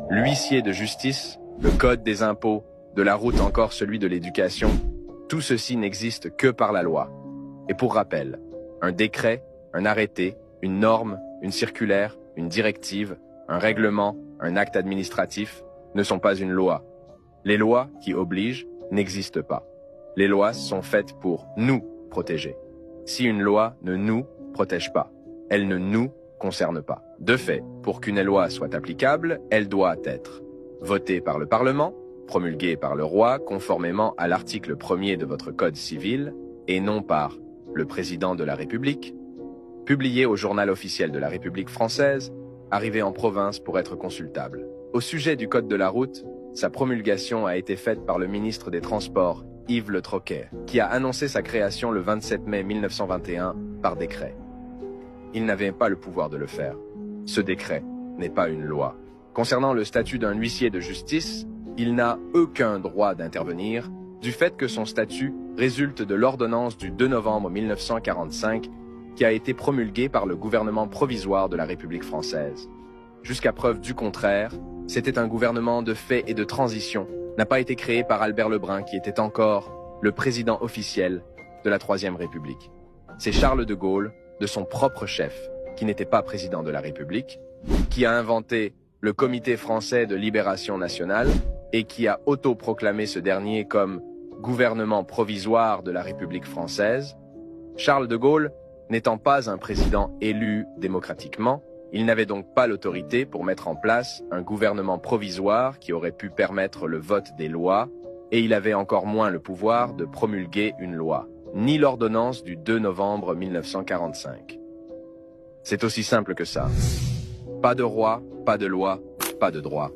l'huissier de justice, le code des impôts, de la route encore celui de l'éducation, tout ceci n'existe que par la loi. Et pour rappel, un décret, un arrêté, une norme, une circulaire, une directive, un règlement, un acte administratif ne sont pas une loi. Les lois qui obligent n'existent pas. Les lois sont faites pour nous protéger. Si une loi ne nous protège pas, elle ne nous concerne pas. De fait, pour qu'une loi soit applicable, elle doit être votée par le Parlement, promulguée par le roi conformément à l'article 1er de votre Code civil, et non par le président de la République, publiée au journal officiel de la République française, arrivée en province pour être consultable. Au sujet du Code de la route, sa promulgation a été faite par le ministre des Transports, Yves Le Troquet, qui a annoncé sa création le 27 mai 1921 par décret. Il n'avait pas le pouvoir de le faire. Ce décret n'est pas une loi. Concernant le statut d'un huissier de justice, il n'a aucun droit d'intervenir du fait que son statut résulte de l'ordonnance du 2 novembre 1945 qui a été promulguée par le gouvernement provisoire de la République française. Jusqu'à preuve du contraire, c'était un gouvernement de fait et de transition, n'a pas été créé par Albert Lebrun qui était encore le président officiel de la Troisième République. C'est Charles de Gaulle, de son propre chef, qui n'était pas président de la République, qui a inventé le Comité français de libération nationale et qui a autoproclamé ce dernier comme gouvernement provisoire de la République française. Charles de Gaulle, n'étant pas un président élu démocratiquement, il n'avait donc pas l'autorité pour mettre en place un gouvernement provisoire qui aurait pu permettre le vote des lois, et il avait encore moins le pouvoir de promulguer une loi, ni l'ordonnance du 2 novembre 1945. C'est aussi simple que ça. Pas de roi, pas de loi, pas de droit.